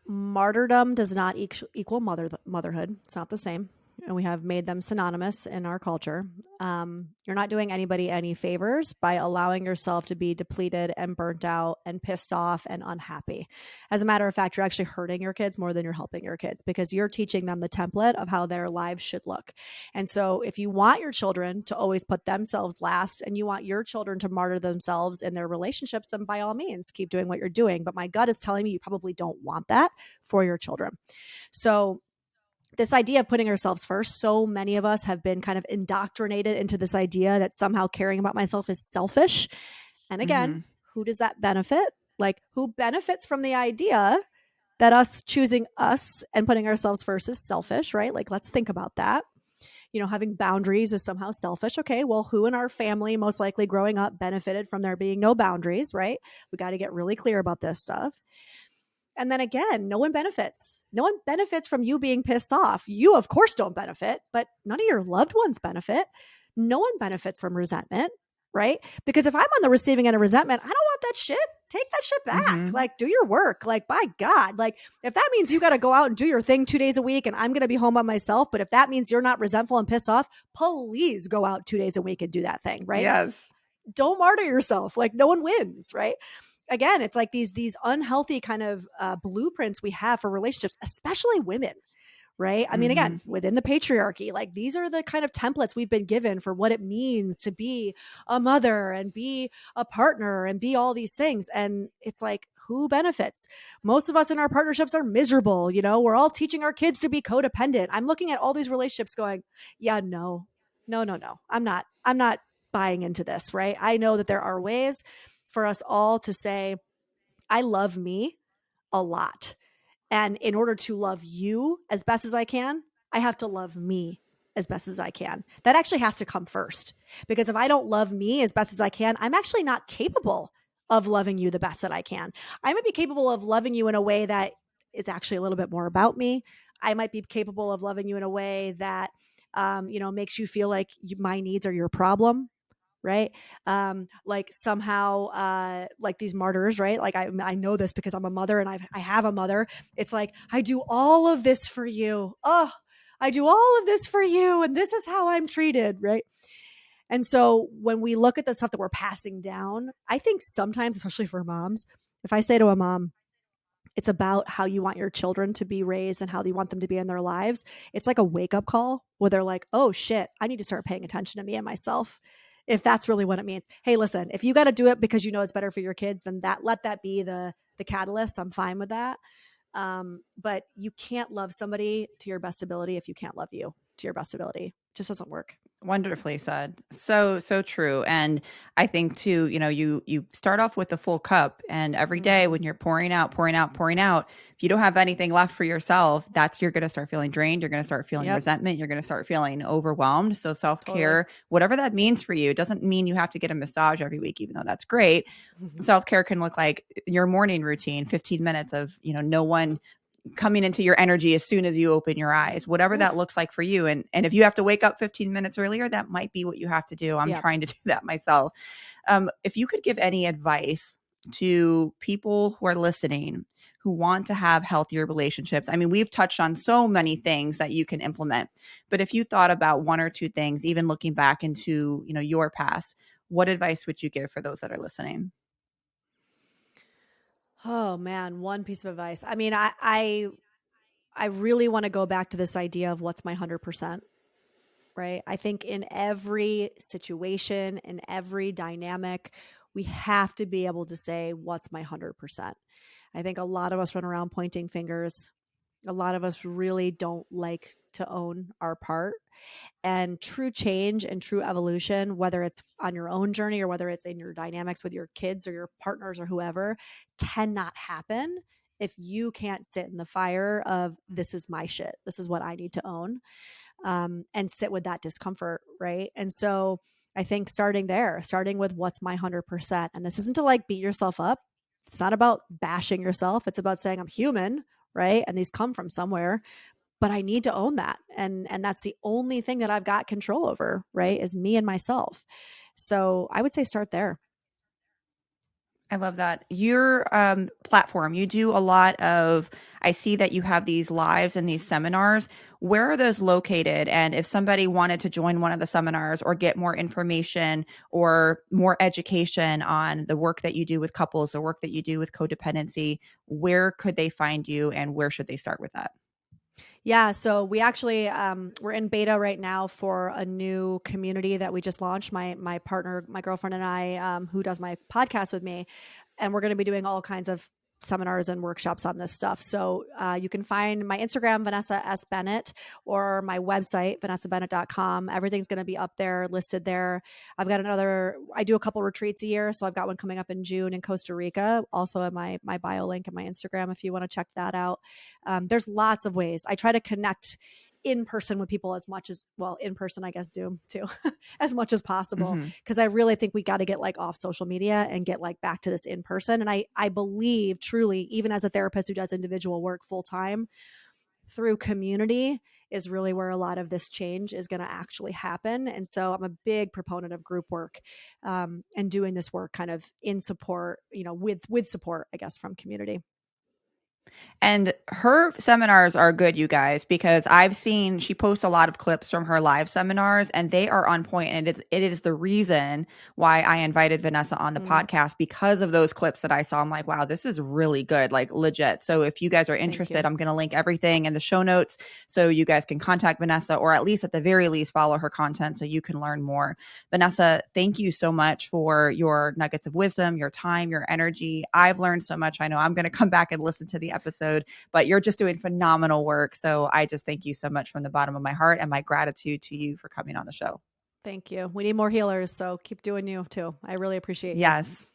martyrdom does not equal motherhood. It's not the same. And we have made them synonymous in our culture. You're not doing anybody any favors by allowing yourself to be depleted and burnt out and pissed off and unhappy. As a matter of fact, you're actually hurting your kids more than you're helping your kids because you're teaching them the template of how their lives should look. And so, if you want your children to always put themselves last and you want your children to martyr themselves in their relationships, then by all means, keep doing what you're doing. But my gut is telling me you probably don't want that for your children. So, this idea of putting ourselves first, so many of us have been kind of indoctrinated into this idea that somehow caring about myself is selfish. And again, Mm-hmm. who does that benefit? Like, who benefits from the idea that us choosing us and putting ourselves first is selfish, right? Like, let's think about that. Having boundaries is somehow selfish. Okay, well, who in our family most likely growing up benefited from there being no boundaries, right? We got to get really clear about this stuff. And then again, no one benefits. No one benefits from you being pissed off. You, of course, don't benefit, but none of your loved ones benefit. No one benefits from resentment, right? Because if I'm on the receiving end of resentment, I don't want that shit. Take that shit back. Mm-hmm. Like, do your work. Like, by God. Like, if that means you got to go out and do your thing 2 days a week and I'm going to be home by myself, but if that means you're not resentful and pissed off, please go out 2 days a week and do that thing, right? Yes. Don't martyr yourself. Like, no one wins, right? Again, it's like these unhealthy kind of blueprints we have for relationships, especially women, right? I mean, Mm-hmm. again, within the patriarchy, like these are the kind of templates we've been given for what it means to be a mother and be a partner and be all these things. And it's like, who benefits? Most of us in our partnerships are miserable. We're all teaching our kids to be codependent. I'm looking at all these relationships going, yeah, no, no, no, no. I'm not buying into this, right? I know that there are ways for us all to say, I love me a lot. And in order to love you as best as I can, I have to love me as best as I can. That actually has to come first. Because if I don't love me as best as I can, I'm actually not capable of loving you the best that I can. I might be capable of loving you in a way that is actually a little bit more about me. I might be capable of loving you in a way that, makes you feel like my needs are your problem, right? Like somehow, like these martyrs, right? Like I know this because I'm a mother and I have a mother. It's like, I do all of this for you. Oh, I do all of this for you. And this is how I'm treated, right? And so when we look at the stuff that we're passing down, I think sometimes, especially for moms, if I say to a mom, it's about how you want your children to be raised and how you want them to be in their lives. It's like a wake up call where they're like, oh shit, I need to start paying attention to me and myself. If that's really what it means. Hey, listen, if you got to do it because you know it's better for your kids, then let that be the catalyst. I'm fine with that. But you can't love somebody to your best ability if you can't love you to your best ability. It just doesn't work. Wonderfully said. So, so true. And I think too, you start off with a full cup, and every day Mm-hmm. when you're pouring out, pouring out, pouring out, if you don't have anything left for yourself, you're going to start feeling drained. You're going to start feeling Yep. resentment. You're going to start feeling overwhelmed. So Totally. self-care, whatever that means for you, it doesn't mean you have to get a massage every week, even though that's great. Self-care can look like your morning routine, 15 minutes of, no one coming into your energy as soon as you open your eyes, whatever that Oof. looks like for you. And if you have to wake up 15 minutes earlier, that might be what you have to do. I'm Yep. trying to do that myself. If you could give any advice to people who are listening who want to have healthier relationships, I mean, we've touched on so many things that you can implement, but if you thought about one or two things, even looking back into, your past, what advice would you give for those that are listening? Oh man, one piece of advice. I mean, I really want to go back to this idea of what's my 100%, right? I think in every situation, in every dynamic, we have to be able to say, what's my 100%? I think a lot of us run around pointing fingers. A lot of us really don't like to own our part. And true change and true evolution, whether it's on your own journey or whether it's in your dynamics with your kids or your partners or whoever, cannot happen if you can't sit in the fire of this is my shit. This is what I need to own, and sit with that discomfort. Right. And so I think starting there, starting with what's my 100%. And this isn't to like beat yourself up. It's not about bashing yourself. It's about saying I'm human. Right. And these come from somewhere, but I need to own that. And that's the only thing that I've got control over, right? Is me and myself. So I would say start there. I love that. Your platform, you do a lot of, I see that you have these lives and these seminars. Where are those located? And if somebody wanted to join one of the seminars or get more information or more education on the work that you do with couples, the work that you do with codependency, where could they find you and where should they start with that? Yeah, so we actually we're in beta right now for a new community that we just launched. My partner, my girlfriend, and I, who does my podcast with me, and we're going to be doing all kinds of seminars and workshops on this stuff. So you can find my Instagram, Vanessa S. Bennett, or my website, vanessabennett.com. Everything's going to be up there, listed there. I do a couple retreats a year. So I've got one coming up in June in Costa Rica, also in my bio link in my Instagram if you want to check that out. There's lots of ways. I try to connect in person with people as much as, well, in person, I guess Zoom too, as much as possible. Hmm. Cause I really think we got to get like off social media and get like back to this in person. And I believe truly, even as a therapist who does individual work full time, through community is really where a lot of this change is going to actually happen. And so I'm a big proponent of group work, and doing this work kind of in support, with support, I guess, from community. And her seminars are good, you guys, because I've seen she posts a lot of clips from her live seminars and they are on point. And it is the reason why I invited Vanessa on the Mm, podcast because of those clips that I saw. I'm like, wow, this is really good, like legit. So if you guys are thank interested, you. I'm going to link everything in the show notes so you guys can contact Vanessa or at least at the very least follow her content so you can learn more. Vanessa, thank you so much for your nuggets of wisdom, your time, your energy. I've learned so much. I know I'm going to come back and listen to the episode, but you're just doing phenomenal work. So I just thank you so much from the bottom of my heart and my gratitude to you for coming on the show. Thank you. We need more healers. So keep doing you too. I really appreciate you. Yes.